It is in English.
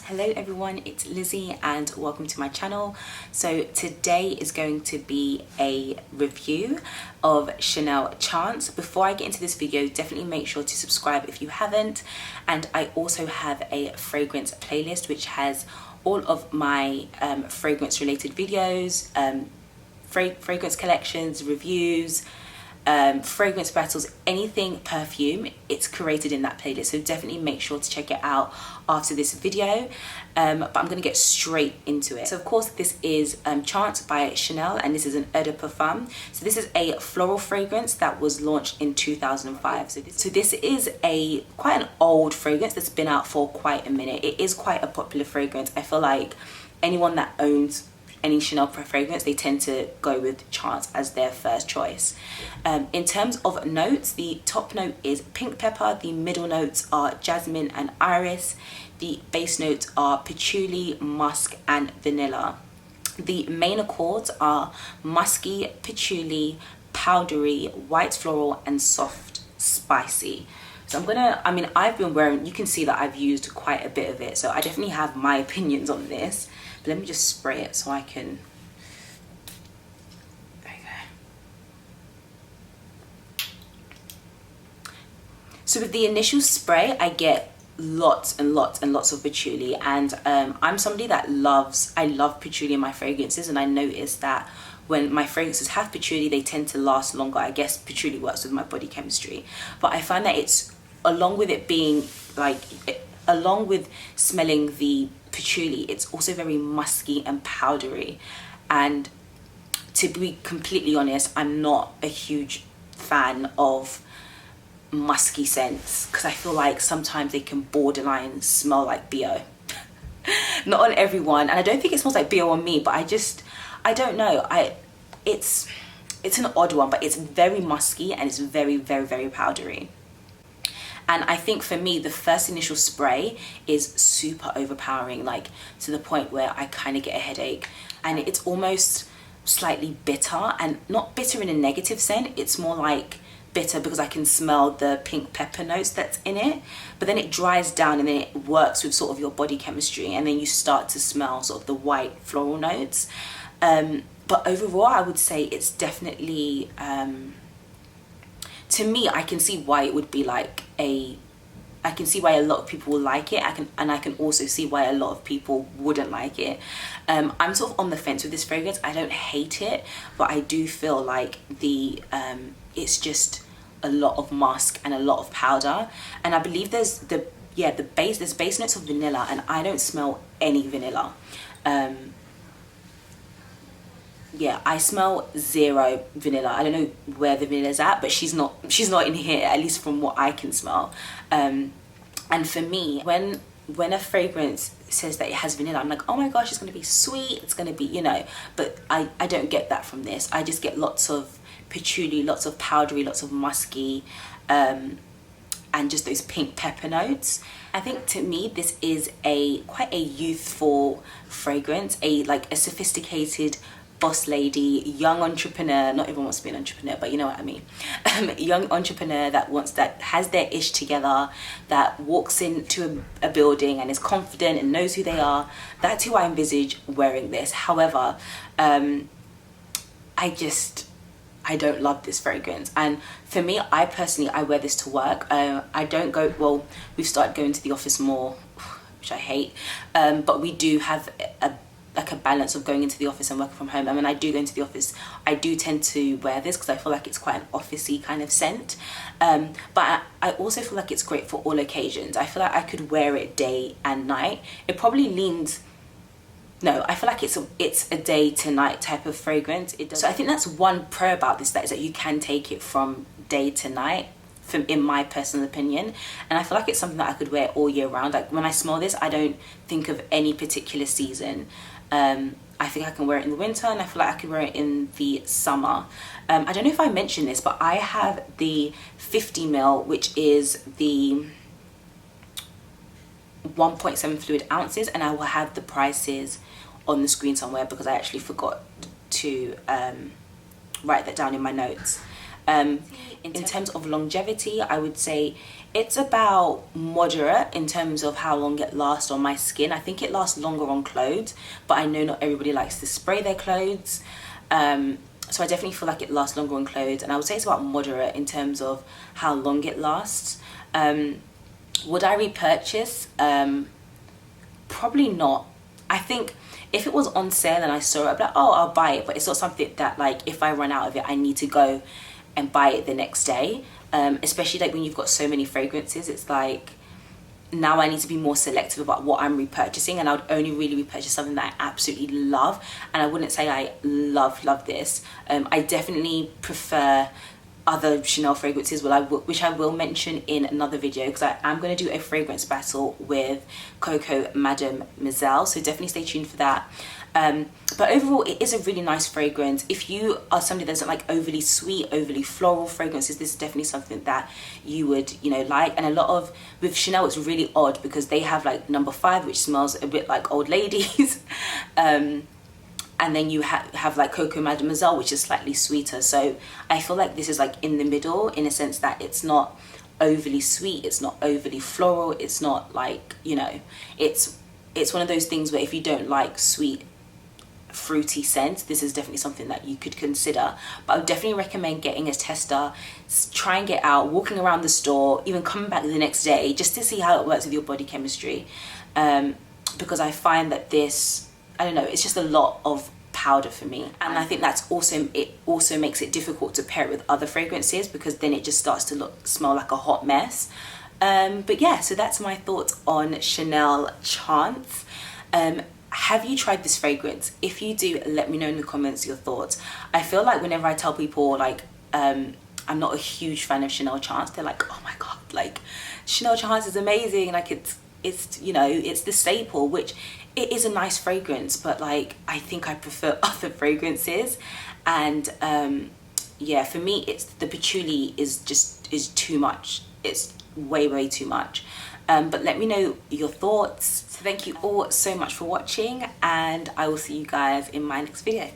Hello everyone, it's Lizzie and welcome to my channel. So today is going to be a review of Chanel Chance. Before I get into this video, definitely make sure to subscribe if you haven't. And I also have a fragrance playlist which has all of my fragrance related videos, fragrance collections, reviews, fragrance battles, anything perfume, it's curated in that playlist, so definitely make sure to check it out after this video. But I'm gonna get straight into it. So of course this is Chance by Chanel, and this is an eau de parfum. So this is a floral fragrance that was launched in 2005. So this is quite an old fragrance that's been out for quite a minute. It is quite a popular fragrance. I feel like anyone that owns any Chanel fragrance, they tend to go with Chance as their first choice. In terms of notes, the top note is pink pepper, the middle notes are jasmine and iris, the base notes are patchouli, musk and vanilla. The main accords are musky, patchouli, powdery, white floral and soft spicy. So I've been wearing, you can see that I've used quite a bit of it, so I definitely have my opinions on this. But let me just spray it so I can, there you go. So with the initial spray, I get lots and lots and lots of patchouli, and I'm somebody that I love patchouli in my fragrances, and I noticed that when my fragrances have patchouli, they tend to last longer. I guess patchouli works with my body chemistry, but I find that it's, along with it being like, along with smelling the patchouli, it's also very musky and powdery. And to be completely honest, I'm not a huge fan of musky scents because I feel like sometimes they can borderline smell like BO. Not on everyone, and I don't think it smells like BO on me, but I don't know. It's an odd one, but it's very musky and it's very, very, very powdery. And I think for me, the first initial spray is super overpowering, like to the point where I kind of get a headache. And it's almost slightly bitter, and not bitter in a negative sense. It's more like bitter because I can smell the pink pepper notes that's in it. But then it dries down and then it works with sort of your body chemistry. And then you start to smell sort of the white floral notes. But overall, I would say it's definitely, to me, I can see why it would be like I can see why a lot of people will like it. I can also see why a lot of people wouldn't like it. I'm sort of on the fence with this fragrance. I don't hate it, but I do feel like it's just a lot of musk and a lot of powder. And I believe there's base notes of vanilla, and I don't smell any vanilla. Yeah, I smell zero vanilla. I don't know where the vanilla's at, but she's not in here, at least from what I can smell. And for me, when a fragrance says that it has vanilla, I'm like, oh my gosh, it's gonna be sweet, it's gonna be, but I don't get that from this. I just get lots of patchouli, lots of powdery, lots of musky, and just those pink pepper notes. I think to me, this is quite a youthful fragrance, a sophisticated boss lady, young entrepreneur. Not everyone wants to be an entrepreneur, but you know what I mean. Young entrepreneur that has their ish together, that walks into a building and is confident and knows who they are. That's who I envisage wearing this. However, I don't love this fragrance. And for me, I personally wear this to work. I don't go, well, we've started going to the office more, which I hate, but we do have a balance of going into the office and working from home. And when I do go into the office, I do tend to wear this because I feel like it's quite an officey kind of scent. But I also feel like it's great for all occasions. I feel like I could wear it day and night. It probably leans, no, I feel like it's a day to night type of fragrance. So I think that's one pro about this, is that you can take it from day to night, in my personal opinion. And I feel like it's something that I could wear all year round. Like when I smell this, I don't think of any particular season. I think I can wear it in the winter, and I feel like I can wear it in the summer. I don't know if I mentioned this, but I have the 50ml, which is the 1.7 fluid ounces, and I will have the prices on the screen somewhere because I actually forgot to write that down in my notes. In terms of longevity, I would say it's about moderate in terms of how long it lasts on my skin. I think it lasts longer on clothes, but I know not everybody likes to spray their clothes. So I definitely feel like it lasts longer on clothes, and I would say it's about moderate in terms of how long it lasts. Would I repurchase? Probably not. I think if it was on sale and I saw it, I'd be like, oh, I'll buy it. But it's not something that, like, if I run out of it, I need to go and buy it the next day. Especially like when you've got so many fragrances, it's like now I need to be more selective about what I'm repurchasing, and I would only really repurchase something that I absolutely love. And I wouldn't say I love this. I definitely prefer other Chanel fragrances, which I will mention in another video, because I am going to do a fragrance battle with Coco Mademoiselle, so definitely stay tuned for that. But overall, it is a really nice fragrance. If you are somebody that doesn't like overly sweet, overly floral fragrances, this is definitely something that you would, you know, like. And a lot of, with Chanel, it's really odd because they have like number 5, which smells a bit like old ladies. And then you have like Coco Mademoiselle, which is slightly sweeter. So I feel like this is like in the middle, in a sense that it's not overly sweet, it's not overly floral, it's not like, you know, it's one of those things where if you don't like sweet, fruity scents, this is definitely something that you could consider. But I would definitely recommend getting a tester, trying it out, walking around the store, even coming back the next day just to see how it works with your body chemistry. Because I find that this, I don't know, it's just a lot of powder for me, and I think that's also, it also makes it difficult to pair it with other fragrances, because then it just starts to smell like a hot mess. But yeah, so that's my thoughts on Chanel Chance. Have you tried this fragrance? If you do, let me know in the comments your thoughts. I feel like whenever I tell people like I'm not a huge fan of Chanel Chance, they're like, oh my god, like Chanel Chance is amazing, like it's you know, it's the staple, which it is a nice fragrance, but like I think I prefer other fragrances. And yeah, for me, it's the patchouli is too much. It's way too much. But let me know your thoughts. So thank you all so much for watching, and I will see you guys in my next video.